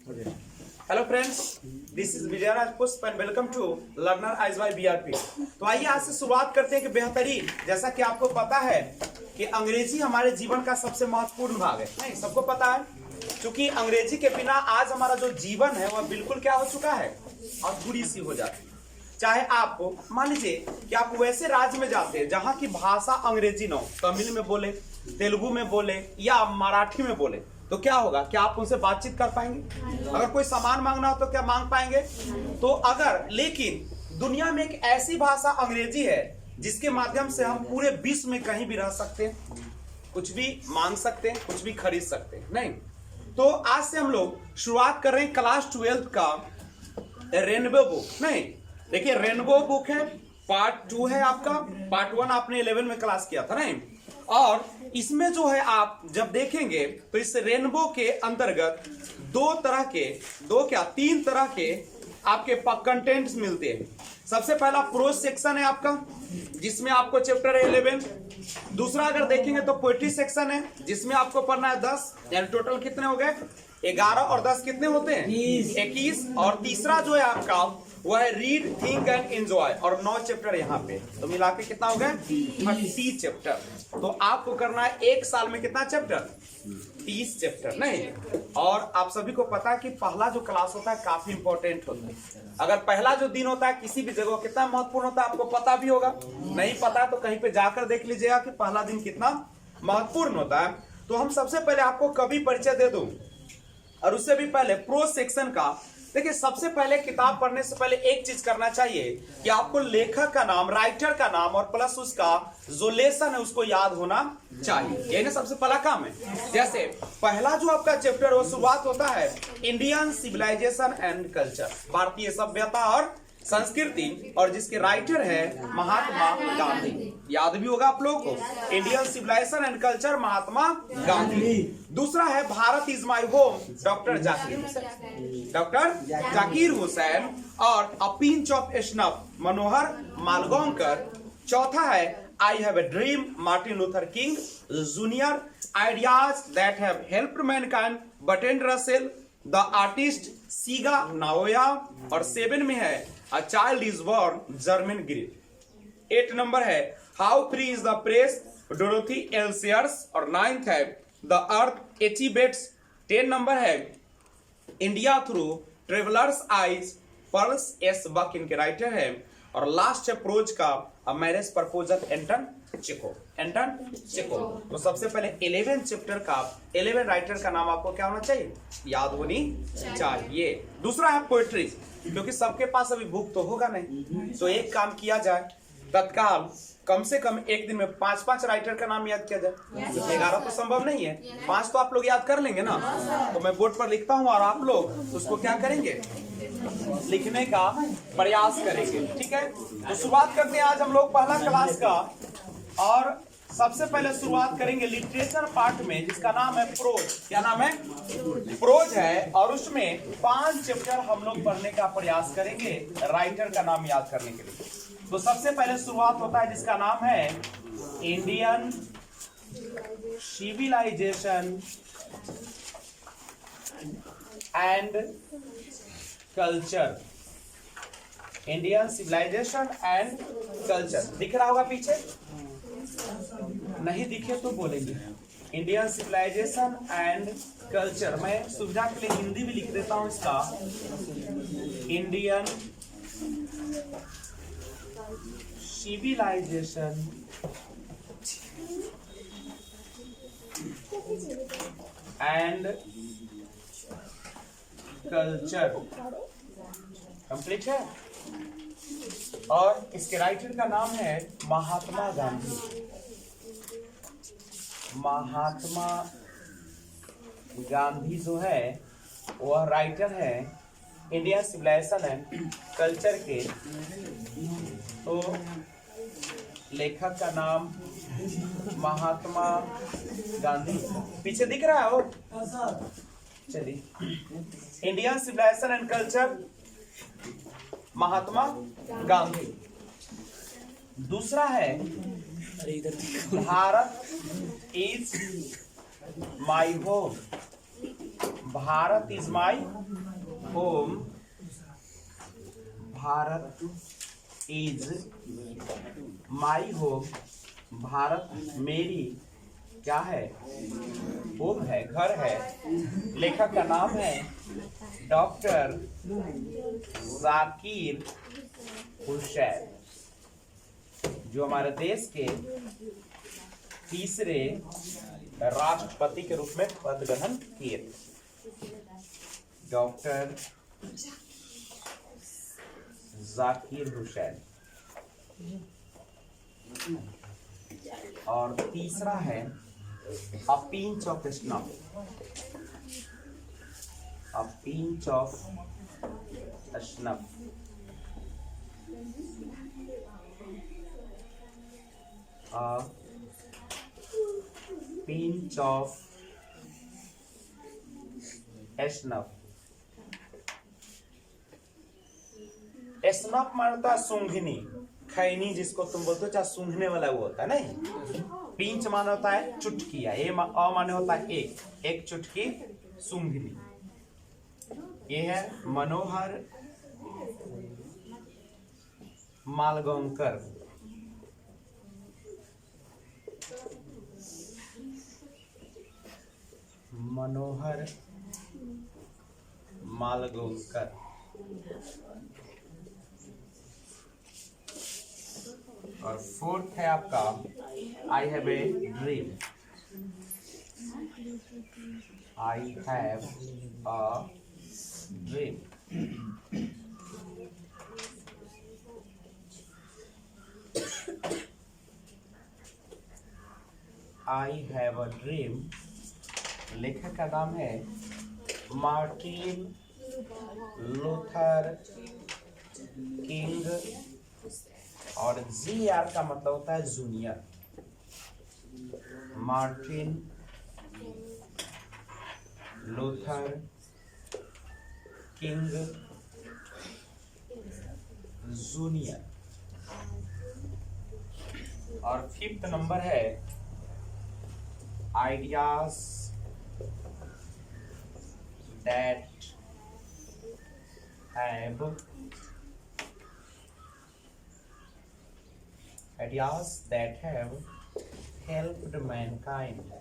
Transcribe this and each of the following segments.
Hello friends, this is Vijayraj Pushp and welcome to learner eyes by BRP. तो आइए आज से शुरुआत करते हैं कि बेहतरीन, जैसा कि आपको पता है कि अंग्रेजी हमारे जीवन का सबसे महत्वपूर्ण भाग है। नहीं, सबको पता है, क्योंकि अंग्रेजी के बिना आज हमारा जो जीवन है वह बिल्कुल क्या हो चुका है, अधूरी सी हो जाती है। चाहे आप मान लीजिए कि आप वैसे राज्य में जाते हैं जहां की भाषा अंग्रेजी न हो, तमिल में बोले, तेलुगु में बोले या मराठी में बोले, तो क्या होगा? क्या आप उनसे बातचीत कर पाएंगे? अगर कोई सामान मांगना हो तो क्या मांग पाएंगे? तो अगर, लेकिन दुनिया में एक ऐसी भाषा अंग्रेजी है जिसके माध्यम से हम पूरे विश्व में कहीं भी रह सकते हैं, कुछ भी मांग सकते हैं, कुछ भी खरीद सकते हैं। नहीं, तो आज से हम लोग शुरुआत कर रहे हैं क्लास 12 का रेनबो बुक। नहीं, देखिए रेनबो बुक है, पार्ट 2 है आपका। पार्ट 1 आपने 11 में क्लास किया था। नहीं, और इसमें जो है आप जब देखेंगे तो इस रेनबो के अंतर्गत तीन तरह के आपके कंटेंट्स मिलते हैं। सबसे पहला प्रोज सेक्शन है आपका, जिसमें आपको चैप्टर है 11। दूसरा अगर देखेंगे तो पोएट्री सेक्शन है, जिसमें आपको पढ़ना है 10, यानी टोटल कितने हो गए? 11 और 10 कितने होते हैं? 21। और तीसरा जो है आपका वह है रीड, थिंक एंड एंजॉय, और 9 चैप्टर यहाँ पे, तो मिला के कितना हो गया? 30 चैप्टर। तो आपको करना है एक साल में कितना चैप्टर? 30 चैप्टर। नहीं, और आप सभी को पता है कि पहला जो क्लास होता है काफी इंपॉर्टेंट होता है। अगर पहला जो दिन होता है किसी भी जगह कितना महत्वपूर्ण होता है आपको पता भी होगा। नहीं पता तो कहीं पे जाकर देख लीजिएगा कि पहला दिन कितना महत्वपूर्ण होता है। तो हम सबसे पहले आपको कवि परिचय दे दूं, और उससे भी पहले प्रोज सेक्शन का। देखिए, सबसे पहले किताब पढ़ने से पहले एक चीज करना चाहिए कि आपको लेखक का नाम, राइटर का नाम और प्लस उसका जो लेसन है उसको याद होना चाहिए। यही ना सबसे पहला काम है। जैसे पहला जो आपका चैप्टर वो शुरुआत होता है इंडियन सिविलाइजेशन एंड कल्चर, भारतीय सभ्यता और संस्कृति, और जिसके राइटर है महात्मा गांधी। याद भी होगा आप लोगों को, Indian civilisation and culture, Mahatma Gandhi. दूसरा है Bharat is my home, doctor Zakir Hussain, और a pinch of snuff, Manohar Malgonkar. चौथा है I have a dream, Martin Luther King junior. Ideas that have helped mankind, Bertrand Russell. The artist Shiga Naoya. और 7 में है a child is born, German Green. 8 नंबर है how free is the press, Dorothy L Sayers. और 9th है the earth exhibits. 10 number है India through travellers eyes, Pearls S Buck इनके writer है। और लास्ट है प्रोज का अ मैरिज प्रपोजल, एंटन चेको। तो सबसे पहले 11 चैप्टर का 11 राइटर का नाम आपको क्या होना चाहिए? याद होनी चाहिए। दूसरा है पोएट्री, क्योंकि सबके पास अभी बुक तो होगा नहीं, तो एक काम किया जाए, तत्काल कम से कम एक दिन में 5-5 राइटर का नाम याद किया जाए। 11 तो संभव नहीं है, 5 तो आप लोग याद कर लेंगे ना। तो मैं बोर्ड पर लिखता हूँ और आप लोग उसको क्या करेंगे? लिखने का प्रयास करेंगे। ठीक है, तो शुरुआत करते हैं आज हम लोग पहला क्लास का। और सबसे पहले शुरुआत करेंगे लिटरेचर पार्ट में, जिसका नाम है प्रोज। क्या नाम है? प्रोज है, और उसमें 5 चैप्टर हम लोग पढ़ने का प्रयास करेंगे राइटर का नाम याद करने के लिए। तो सबसे पहले शुरुआत होता है जिसका नाम है Indian civilisation and culture. Indian civilisation and culture दिख रहा होगा पीछे? नहीं दिखे तो बोलेंगे। इंडियन सिविलाइजेशन एंड कल्चर, मैं सुविधा के लिए हिंदी भी लिख देता हूं इसका, Indian civilisation and culture. Complete है। और इसके राइटर का नाम है महात्मा गांधी। महात्मा गांधी जो है वह राइटर है इंडियन सिविलाइजेशन एंड कल्चर के। तो लेखक का नाम महात्मा गांधी, पीछे दिख रहा है वो? चलिए, Indian civilisation and culture, Mahatma Gandhi. दूसरा है Bharat is my home, Bharat is my home Bharat is my home, Bharat मेरी क्या है, होम है, घर है। लेखक का नाम है डॉक्टर जाकिर हुसैन, जो हमारे देश के तीसरे राष्ट्रपति के रूप में पद ग्रहण किए थे। डॉक्टर जाकिर हुसैन। और तीसरा है अ pinch of snuff, a pinch of snuff. A pinch of snuff. Snuff मानता सूंघनी, खैनी जिसको तुम बोलते हो, चाहे सूंघने वाला वो होता है नहीं। पिंच माने होता है चुटकी, अ माने होता है एक चुटकी सूंघनी। ये है मनोहर मालगांवकर। मनोहर मालगांवकर। और फोर्थ है आपका आई have a dream, I have a dream. I have a dream. लेखक का नाम है मार्टिन लूथर किंग, और जीआर का मतलब होता है junior. Martin Luther King junior. और फिफ्थ नंबर है ideas that have, ideas that have helped mankind।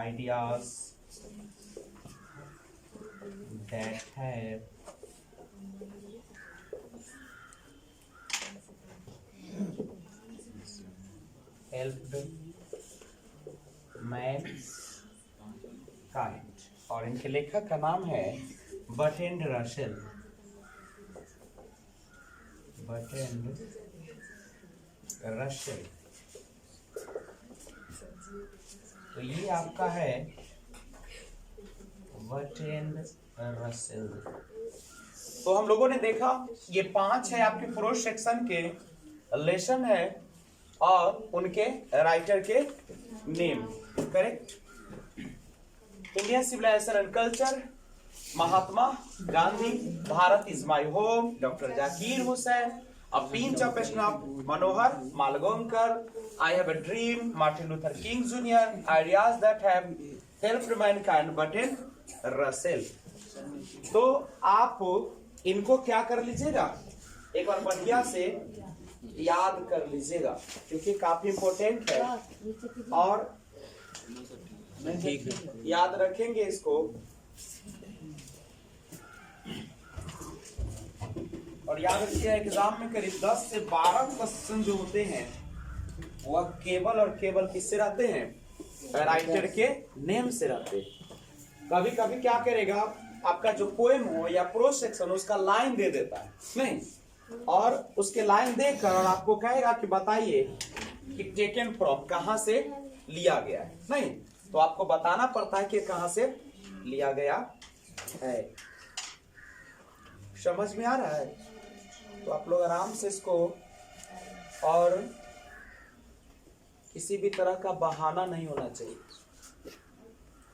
Ideas that have helped mankind। और इनके लेखक का नाम है बर्ट्रैंड रसेल। Bertrand Russell. तो ये आपका है बर्ट्रैंड रसेल। तो हम लोगों ने देखा ये 5 है आपके प्रोज सेक्शन के लेसन है और उनके राइटर के name. Correct. India civilisation and culture, Mahatma Gandhi, Bharat is my home, doctor Zakir Hussain, a pinch of snuff, Manohar Malgaonkar, I have a dream, Martin Luther King junior, ideas that have helped mankind, Bertrand Russell. तो आप इनको क्या कर लीजिएगा, एक बार बढ़िया से याद कर लीजिएगा क्योंकि काफी इंपॉर्टेंट है और याद रखेंगे इसको। और याद रखिए एग्जाम में करीब 10 से 12 क्वेश्चन जो होते हैं वह केवल और केवल किससे रहते हैं, राइटर के नेम से रहते हैं। कभी कभी क्या करेगा आपका जो पोएम हो या प्रोज सेक्शन उसका लाइन दे देता है नहीं, और उसके लाइन देकर और आपको कहेगा कि बताइए कि टेकन फ्रॉम कहां से लिया गया है, नहीं तो आपको बताना पड़ता है कि कहां से लिया गया है। समझ में आ रहा है? तो आप लोग आराम से इसको, और किसी भी तरह का बहाना नहीं होना चाहिए।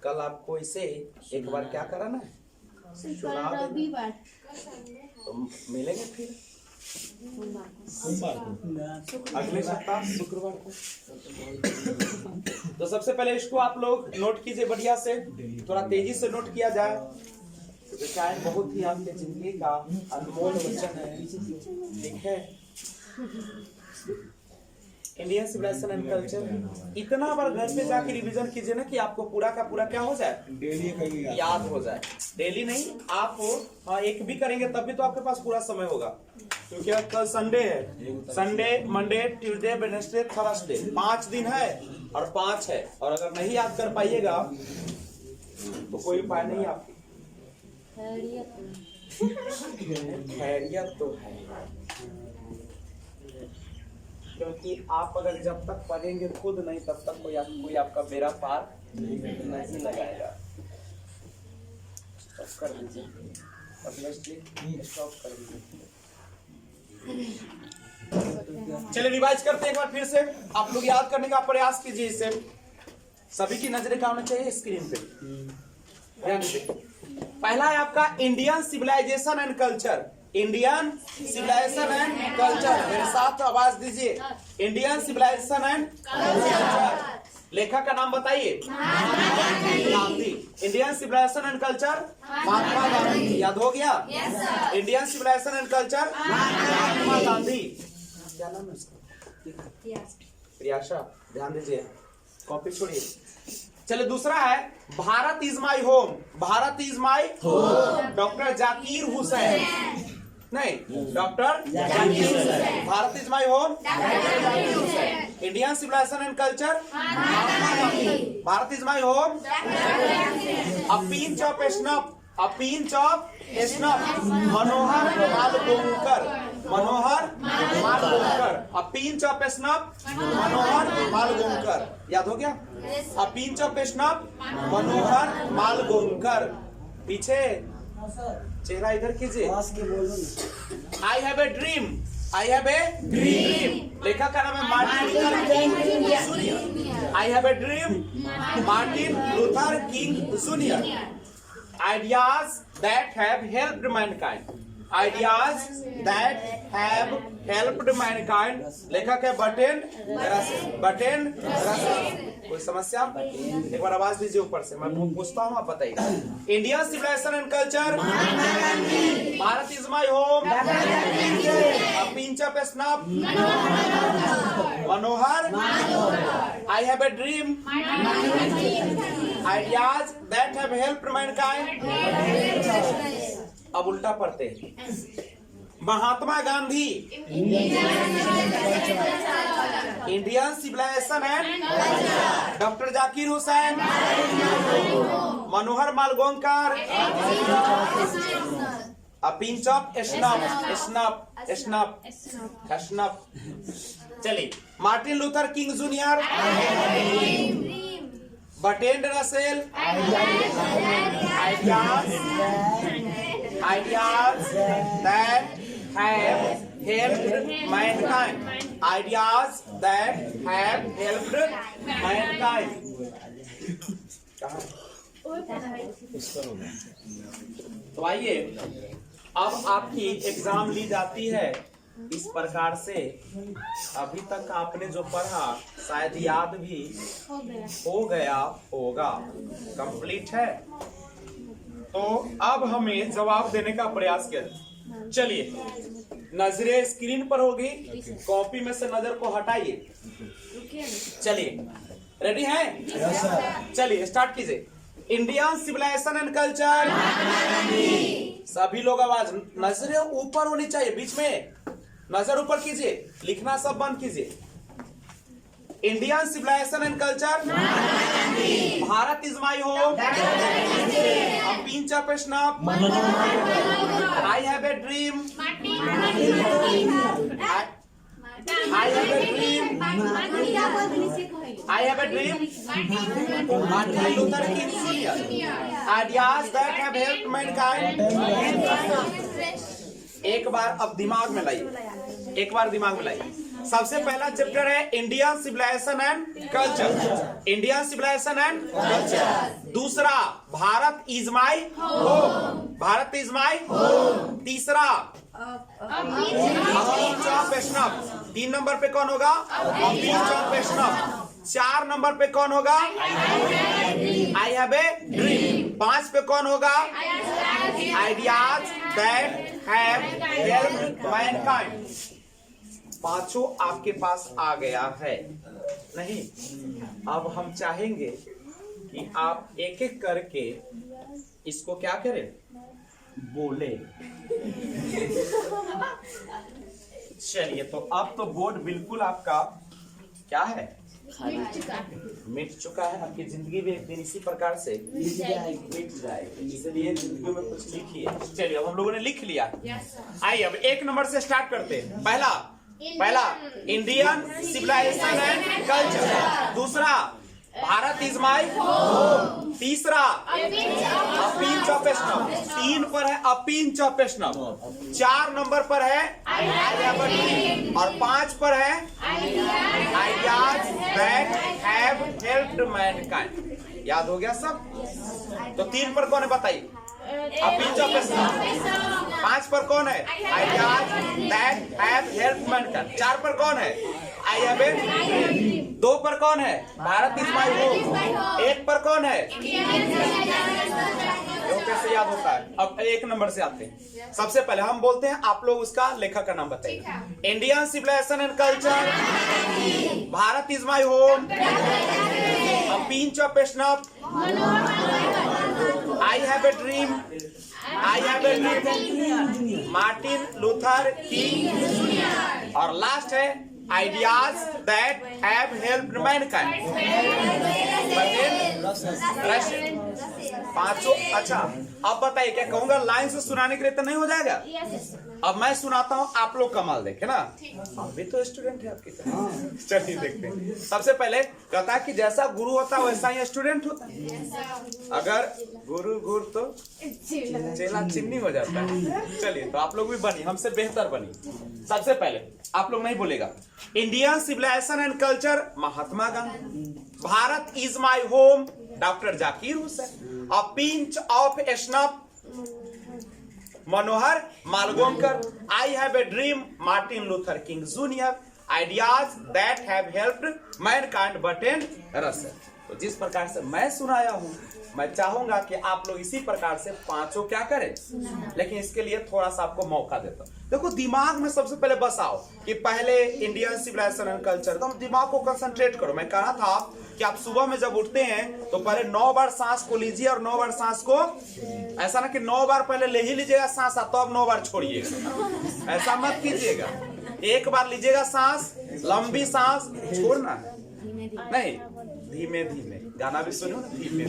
कल आपको इसे एक बार क्या कराना है, सुना देना। तो मिलेंगे फिर सोमवार को, अगले सप्ताह शुक्रवार को। तो सबसे पहले इसको आप लोग नोट कीजिए बढ़िया से, थोड़ा तेजी से नोट किया जाए, तो शायद बहुत ही आपके जिंदगी का अनमोल वचन है। ठीक है, इंडियन सिविलाइजेशन एंड कल्चर इतना बार घर पे जाके रिवीजन कीजिए ना कि आपको पूरा का पूरा क्या हो जाए, डेली याद हो जाए। डेली नहीं, आप हाँ एक भी करेंगे तब भी तो आपके पास पूरा समय होगा, क्योंकि अब कल संडे है। Sunday, Monday, Tuesday, Wednesday, Thursday 5 दिन है और 5 है, और अगर नहीं याद कर पाइएगा तो कोई उपाय नहीं आपकी। खैरियत तो है, क्योंकि आप अगर जब तक पढ़ेंगे खुद नहीं तब तक कोई आपका बेड़ा पार नहीं लगाएगा। स्टॉप कर दीजिए, स्टॉप कर दीजिए। चलिए रिवाइज करते हैं एक बार फिर से, आप लोग याद करने का प्रयास कीजिए। इसे सभी की नजरें क्या होना चाहिए स्क्रीन पे, ध्यान दीजिए। पहला है आपका Indian civilisation and culture. Indian civilisation and culture, मेरे साथ आवाज दीजिए, इंडियन सिविलाइजेशन एंड कल्चर। लेखक का नाम बताइए, Gandhi. Indian civilisation and culture, Mahatma Gandhi. याद हो गया? Indian civilisation and culture, Mahatma Gandhi. क्या नाम है उसका? प्रियाशा। ध्यान दीजिए, कॉपी छोड़िए। चलिए दूसरा है Bharat is my home. Bharat is my home, doctor Zakir Hussain. नहीं, doctor Zakir Hussain. Bharat is my home, Indian civilisation and culture, Bharat is my home, a pinch of snuff, a pinch of snuff, Manohar Malgonkar. Manohar Malgonkar, a pinch of snuff, Manohar Malgonkar. याद हो गया? A pinch of snuff, Manohar Malgonkar. पीछे चेहरा इधर कीजिए। I have a dream, I have a dream. लेखक का नाम है Martin Luther king. I have a dream, Martin Luther King junior. Ideas that have helped mankind. Ideas that have helped mankind. लेखक है बर्ट्रैंड रसेल। Bertrand Russell. कोई समस्या? एक बार आवाज दीजिए ऊपर से, मैं पूछता हूँ, आप बताइए। Indian civilisation and culture, Bharat is my home, a pinch of snuff, Manohar, I have a dream, ideas that have helped mankind. अब उल्टा पढ़ते हैं। Mahatma Gandhi, Indian civilisation and, doctor Zakir Hussain, Manohar Malgonkar, a pinch of snuff, snuff, snuff, snuff. चलिए, Martin Luther King junior, Bertrand Russell, ideas that have helped mankind. Ideas that have helped mankind. तो आइए, अब आपकी exam ली जाती है इस प्रकार से। अभी तक आपने जो पढ़ा शायद याद भी हो गया होगा, कंप्लीट है। तो अब हमें जवाब देने का प्रयास किया। चलिए, नजरें स्क्रीन पर होगी, कॉपी में से नजर को हटाइए। चलिए, रेडी हैं? चलिए स्टार्ट कीजिए। Indian civilisation and culture. सभी लोग आवाज, नजरें ऊपर होनी चाहिए, बीच में नजर ऊपर कीजिए, लिखना सब बंद कीजिए। Indian civilisation and culture, Bharat is my home, a pinch of snuff, I have a dream, I have a dream, I have a dream, Martin Luther King junior. Ideas that have helped mankind. एक बार अब दिमाग में लाइए, एक बार दिमाग में लाइए। सबसे पहला चैप्टर है Indian civilisation and culture. Indian civilisation and culture. दूसरा, Bharat is my home. Bharat is my home. तीसरा, पिंच ऑफ स्नफ। 3 नंबर पे कौन होगा? Pinch of snuff. 4 नंबर पे कौन होगा? आई हैव ए ड्रीम। 5 पे कौन होगा? Ideas that have helped mankind. पांचों आपके पास आ गया है नहीं? अब हम चाहेंगे कि आप एक एक करके इसको क्या करें? बोले। चलिए, तो अब तो बोर्ड बिल्कुल आपका क्या है? मिट चुका है। आपकी जिंदगी भी एक दिन इसी प्रकार से मिट जाएगी। इसलिए जिंदगी में कुछ लिखिए। चलिए, अब हम लोगों ने लिख लिया। आइए अब 1 नंबर से स्टार्ट करते हैं। पहला इंडियन सिविलाइजेशन एंड कल्चर। दूसरा भारत इज माई होम। तीसरा अपीन ऑफ स्नब। 3 पर है अपीन ऑफ स्नब। 4 नंबर पर है आई हैव अ ड्रीम। और 5 पर है ideas that have helped Mankind. याद हो गया सब? तो 3 पर कौन है बताइए? अपीन ऑफ स्नब। 5 पर कौन है? Ideas that have helped Mankind. 4 पर कौन है? I have a dream. 2 पर कौन है? Bharat is my home. 1 पर कौन है? कैसे याद होता है? अब 1 नंबर से आते हैं। सबसे पहले हम बोलते हैं, आप लोग उसका लेखक का नाम बताइए। Indian civilisation and culture, Bharat is my home, a pinch of snuff, I have a dream, Martin Luther King, और लास्ट है ideas that have helped mankind. पांचों। अच्छा, अब बताइए, क्या कहूंगा लाइन से सुनाने के लिए तो नहीं हो जाएगा? अब मैं सुनाता हूँ, आप लोग कमाल देखे ना। अभी तो स्टूडेंट है आपकी तरह। चलिए देखते हैं। सबसे पहले कहता है कि जैसा गुरु होता है वैसा ही स्टूडेंट होता है। अगर गुरु तो चेला चिमनी हो जाता है। चलिए, तो आप लोग भी बनी, हमसे बेहतर बनी। सबसे पहले आप लोग नहीं बोलेगा। Indian civilisation and culture, Mahatma Gandhi. Bharat is my home, doctor Zakir Hussain. A pinch of snuff, Manohar Malgonkar. I have a dream, Martin Luther King junior. Ideas that have helped mankind, Bertrand Russell. तो जिस प्रकार से मैं सुनाया हूं, मैं चाहूंगा कि आप लोग इसी प्रकार से पांचों क्या करें, लेकिन इसके लिए थोड़ा सा आपको मौका देता हूं। देखो, दिमाग में सबसे पहले बसाओ कि पहले इंडियन सिविलाइजेशन एंड कल्चर। तो दिमाग को कंसंट्रेट करो। मैं कहा था कि आप सुबह में जब उठते हैं तो पहले 9 बार सांस को लीजिए और 9 बार सांस को, ऐसा ना कि 9 बार पहले ले ही लीजिएगा सांस, तो अब 9 बार छोड़िएगा। ऐसा मत कीजिएगा। 1 बार लीजिएगा सांस, लंबी सांस, छोड़ना है नहीं, धीमे धीमे। गाना भी सुनो ना, धीमे।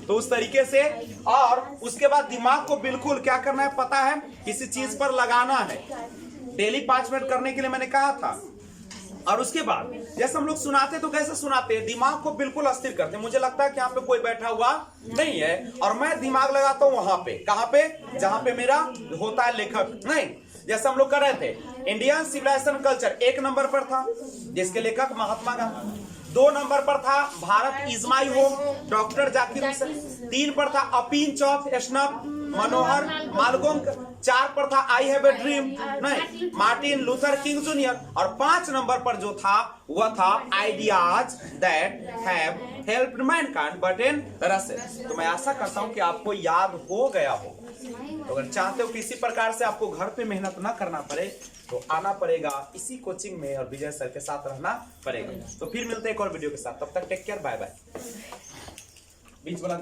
तो उस तरीके से, और उसके बाद दिमाग को बिल्कुल क्या करना है पता है? किसी चीज पर लगाना है। डेली 5 मिनट करने के लिए मैंने कहा था। और उसके बाद जैसे हम लोग सुनाते तो कैसे सुनाते हैं? दिमाग को बिल्कुल अस्थिर करते हैं। मुझे लगता है कि यहाँ पे कोई बैठा हुआ नहीं है, और मैं दिमाग लगाता हूँ वहां पे। कहाँ पे? जहां पे मेरा होता है लेखक। नहीं, जैसे हम लोग कर रहे थे इंडियन सिविलाइजेशन कल्चर, 1 नंबर पर था जिसके लेखक महात्मा गांधी। 2 नंबर पर था Bharat is my home, doctor Zakir Hussain. 3 पर था अ पिंच ऑफ स्नफ, मनोहर मालगोंकर। 4 पर था आई हैव ए ड्रीम, नहीं, मार्टिन लूथर किंग जूनियर। और 5 नंबर पर जो था वह था ideas that have helped mankind, Bertrand Russell. तो मैं आशा करता हूं कि आपको याद हो गया हो। तो अगर चाहते हो कि इसी प्रकार से आपको घर पे मेहनत ना करना पड़े, तो आना पड़ेगा इसी कोचिंग में और विजय सर के साथ रहना पड़ेगा। तो फिर मिलते हैं एक और वीडियो के साथ। तब तक टेक केयर, बाय बाय। बीच वाला